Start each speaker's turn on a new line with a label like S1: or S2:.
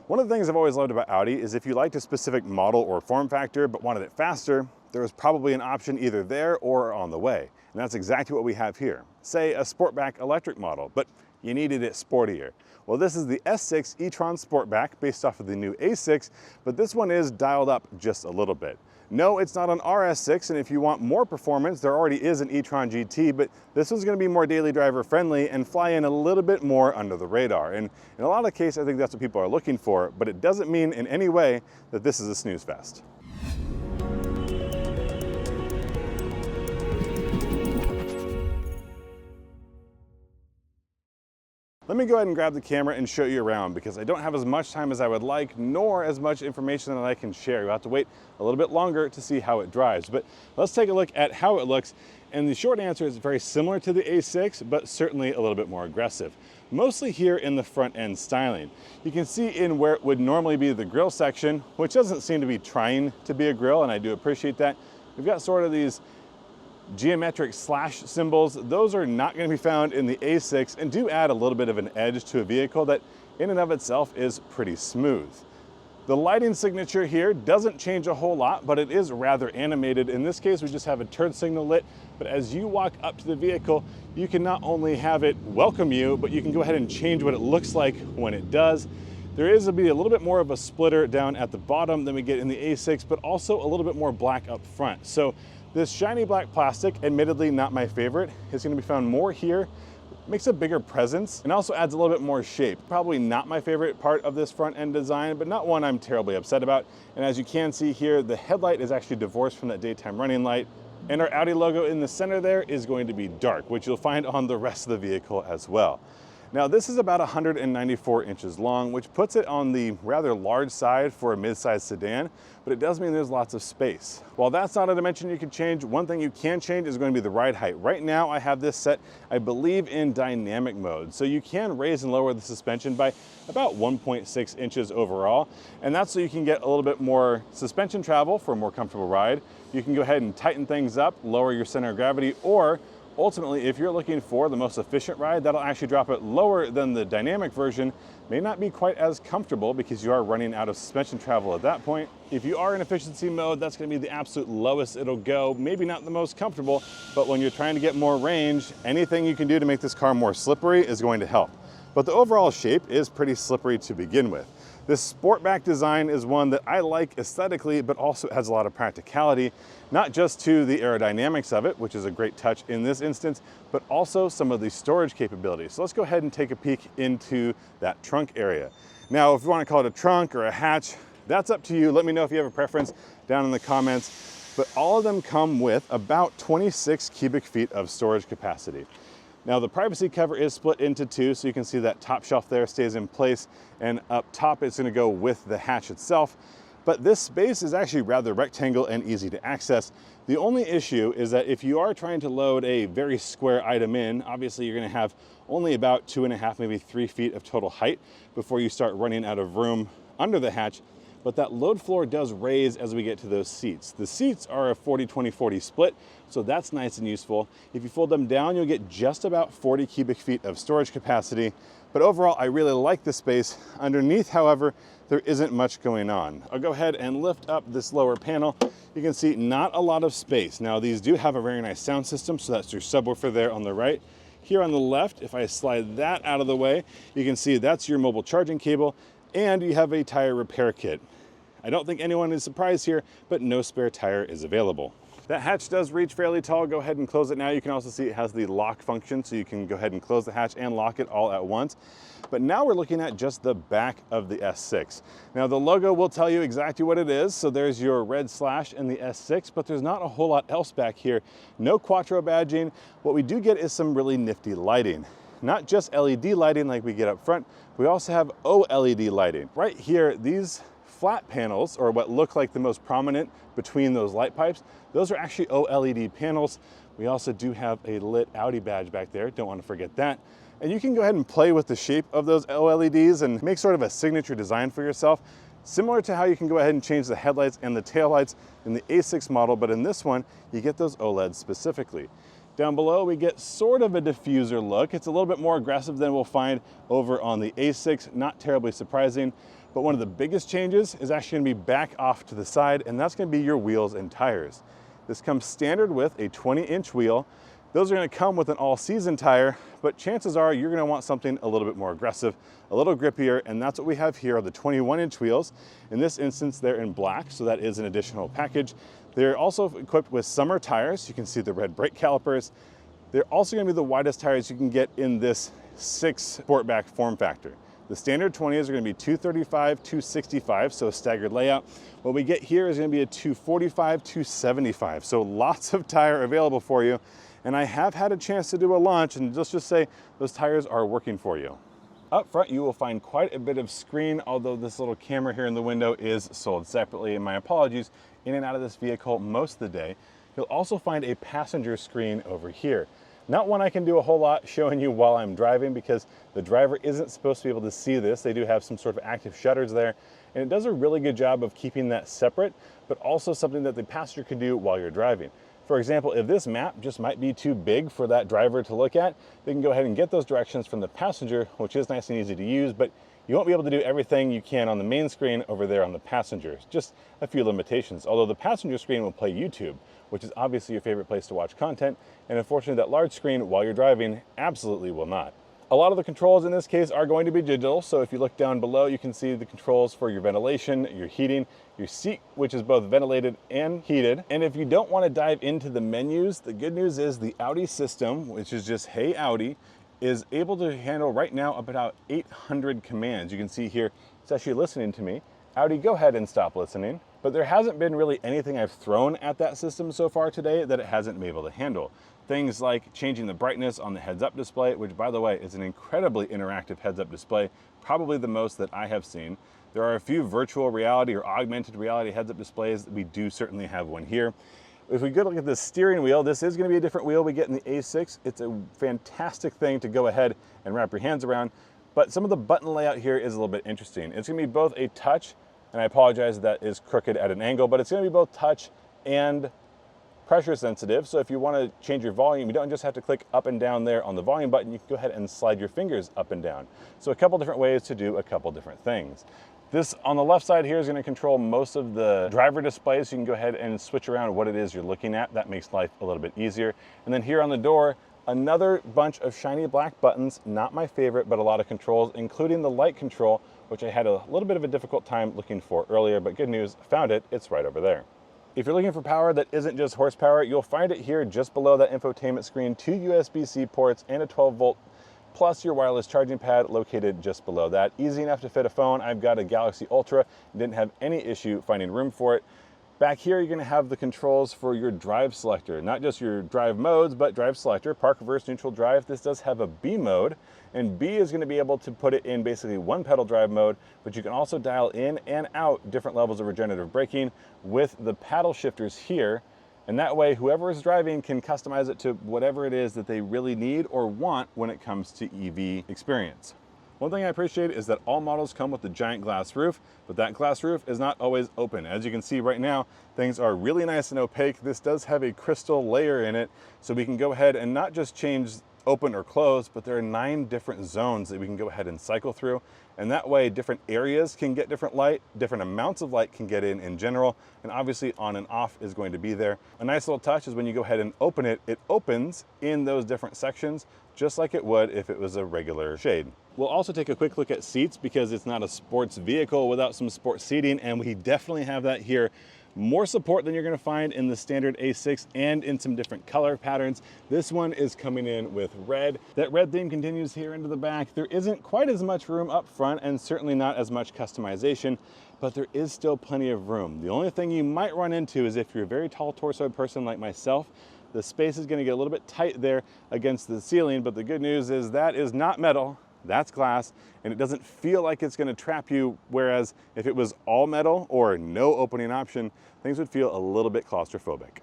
S1: One of the things I've always loved about Audi is if you liked a specific model or form factor but wanted it faster, there was probably an option either there or on the way. And that's exactly what we have here. Say a Sportback electric model, but you needed it sportier. Well, this is the S6 E-tron Sportback based off of the new A6, but this one is dialed up just a little bit. No, it's not an RS6, and if you want more performance, there already is an e-tron GT, but this one's going to be more daily driver friendly and fly in a little bit more under the radar. And in a lot of cases, I think that's what people are looking for, but it doesn't mean in any way that this is a snooze fest. Let me go ahead and grab the camera and show you around because I don't have as much time as I would like, nor as much information that I can share. You'll have to wait a little bit longer to see how it drives. But let's take a look at how it looks. And the short answer is very similar to the A6, but certainly a little bit more aggressive. Mostly here in the front end styling. You can see in where it would normally be the grille section, which doesn't seem to be trying to be a grille, and I do appreciate that. We've got sort of these geometric slash symbols. Those are not going to be found in the A6 and do add a little bit of an edge to a vehicle that in and of itself is pretty smooth. The lighting signature here doesn't change a whole lot, but it is rather animated. In this case, we just have a turn signal lit, but as you walk up to the vehicle, you can not only have it welcome you, but you can go ahead and change what it looks like when it does. There is a little bit more of a splitter down at the bottom than we get in the A6, but also a little bit more black up front. So this shiny black plastic, admittedly not my favorite, is going to be found more here. Makes a bigger presence and also adds a little bit more shape. Probably not my favorite part of this front end design, but not one I'm terribly upset about. And as you can see here, the headlight is actually divorced from that daytime running light. And our Audi logo in the center there is going to be dark, which you'll find on the rest of the vehicle as well. Now this is about 194 inches long, which puts it on the rather large side for a mid-sized sedan, but it does mean there's lots of space. While that's not a dimension you can change, one thing you can change is going to be the ride height. Right now I have this set, I believe, in dynamic mode. So you can raise and lower the suspension by about 1.6 inches overall. And that's so you can get a little bit more suspension travel for a more comfortable ride. You can go ahead and tighten things up, lower your center of gravity, or ultimately, if you're looking for the most efficient ride, that'll actually drop it lower than the dynamic version. May not be quite as comfortable because you are running out of suspension travel at that point. If you are in efficiency mode, that's going to be the absolute lowest it'll go. Maybe not the most comfortable, but when you're trying to get more range, anything you can do to make this car more slippery is going to help. But the overall shape is pretty slippery to begin with. This Sportback design is one that I like aesthetically, but also has a lot of practicality, not just to the aerodynamics of it, which is a great touch in this instance, but also some of the storage capabilities. So let's go ahead and take a peek into that trunk area. Now, if you want to call it a trunk or a hatch, that's up to you. Let me know if you have a preference down in the comments. But all of them come with about 26 cubic feet of storage capacity. Now the privacy cover is split into two, so you can see that top shelf there stays in place, and up top it's going to go with the hatch itself. But this space is actually rather rectangle and easy to access. The only issue is that if you are trying to load a very square item in, obviously you're going to have only about 2.5, maybe 3 feet of total height before you start running out of room under the hatch. But that load floor does raise as we get to those seats. The seats are a 40-20-40 split, so that's nice and useful. If you fold them down, you'll get just about 40 cubic feet of storage capacity. But overall, I really like the space. Underneath, however, there isn't much going on. I'll go ahead and lift up this lower panel. You can see not a lot of space. Now, these do have a very nice sound system, so that's your subwoofer there on the right. Here on the left, if I slide that out of the way, you can see that's your mobile charging cable, and you have a tire repair kit. I don't think anyone is surprised here, but no spare tire is available. That hatch does reach fairly tall. Go ahead and close it now. You can also see it has the lock function, so you can go ahead and close the hatch and lock it all at once. But now we're looking at just the back of the S6. Now the logo will tell you exactly what it is. So there's your red slash in the S6, but there's not a whole lot else back here. No Quattro badging. What we do get is some really nifty lighting. Not just LED lighting like we get up front, we also have OLED lighting. Right here, these flat panels, or what look like the most prominent between those light pipes, those are actually OLED panels. We also do have a lit Audi badge back there, don't want to forget that. And you can go ahead and play with the shape of those OLEDs and make sort of a signature design for yourself, similar to how you can go ahead and change the headlights and the taillights in the A6 model, but in this one, you get those OLEDs specifically. Down below, we get sort of a diffuser look. It's a little bit more aggressive than we'll find over on the A6, not terribly surprising. But one of the biggest changes is actually gonna be back off to the side, and that's gonna be your wheels and tires. This comes standard with a 20-inch wheel. Those are gonna come with an all-season tire, but chances are you're gonna want something a little bit more aggressive, a little grippier, and that's what we have here are the 21-inch wheels. In this instance, they're in black, so that is an additional package. They're also equipped with summer tires. You can see the red brake calipers. They're also gonna be the widest tires you can get in this 6 Sportback form factor. The standard 20s are gonna be 235, 265, so a staggered layout. What we get here is gonna be a 245, 275, so lots of tire available for you. And I have had a chance to do a launch, and let's just say those tires are working for you. Up front, you will find quite a bit of screen, although this little camera here in the window is sold separately, and my apologies, in and out of this vehicle most of the day. You'll also find a passenger screen over here. Not one I can do a whole lot showing you while I'm driving because the driver isn't supposed to be able to see this. They do have some sort of active shutters there, and it does a really good job of keeping that separate, but also something that the passenger can do while you're driving. For example, if this map just might be too big for that driver to look at, they can go ahead and get those directions from the passenger, which is nice and easy to use, but you won't be able to do everything you can on the main screen over there on the passenger. Just a few limitations, although the passenger screen will play YouTube, which is obviously your favorite place to watch content, and unfortunately that large screen while you're driving absolutely will not. A lot of the controls in this case are going to be digital, so if you look down below, you can see the controls for your ventilation, your heating, your seat, which is both ventilated and heated. And if you don't want to dive into the menus, the good news is the Audi system, which is just Hey Audi, is able to handle right now about 800 commands. You can see here, it's actually listening to me. Audi, go ahead and stop listening. But there hasn't been really anything I've thrown at that system so far today that it hasn't been able to handle. Things like changing the brightness on the heads-up display, which by the way is an incredibly interactive heads-up display, probably the most that I have seen. There are a few virtual reality or augmented reality heads-up displays. We do certainly have one here. If we go look at the steering wheel, this is going to be a different wheel we get in the A6. It's a fantastic thing to go ahead and wrap your hands around, but some of the button layout here is a little bit interesting. It's going to be both a touch, and I apologize that is crooked at an angle, but it's going to be both touch and pressure sensitive. So if you want to change your volume, you don't just have to click up and down there on the volume button. You can go ahead and slide your fingers up and down. So a couple different ways to do a couple different things. This on the left side here is going to control most of the driver displays. So you can go ahead and switch around what it is you're looking at. That makes life a little bit easier. And then here on the door, another bunch of shiny black buttons, not my favorite, but a lot of controls, including the light control, which I had a little bit of a difficult time looking for earlier, but good news, found it, it's right over there. If you're looking for power that isn't just horsepower, you'll find it here just below that infotainment screen, 2 USB-C ports and a 12-volt, plus your wireless charging pad located just below that. Easy enough to fit a phone. I've got a Galaxy Ultra, didn't have any issue finding room for it. Back here, you're going to have the controls for your drive selector, not just your drive modes, but drive selector, park, reverse, neutral, drive. This does have a B mode, and B is going to be able to put it in basically one pedal drive mode, but you can also dial in and out different levels of regenerative braking with the paddle shifters here. And that way, whoever is driving can customize it to whatever it is that they really need or want when it comes to EV experience. One thing I appreciate is that all models come with the giant glass roof, but that glass roof is not always open. As you can see right now, things are really nice and opaque. This does have a crystal layer in it, so we can go ahead and not just change open or close, but there are 9 different zones that we can go ahead and cycle through. And that way, different areas can get different light, different amounts of light can get in general, and obviously on and off is going to be there. A nice little touch is when you go ahead and open it, it opens in those different sections, just like it would if it was a regular shade. We'll also take a quick look at seats because it's not a sports vehicle without some sport seating, and we definitely have that here. More support than you're going to find in the standard A6 and in some different color patterns. This one is coming in with red. That red theme continues here into the back. There isn't quite as much room up front and certainly not as much customization, but there is still plenty of room. The only thing you might run into is if you're a very tall torso person like myself, the space is going to get a little bit tight there against the ceiling, but the good news is that is not metal. That's glass, and it doesn't feel like it's going to trap you, whereas if it was all metal or no opening option, things would feel a little bit claustrophobic.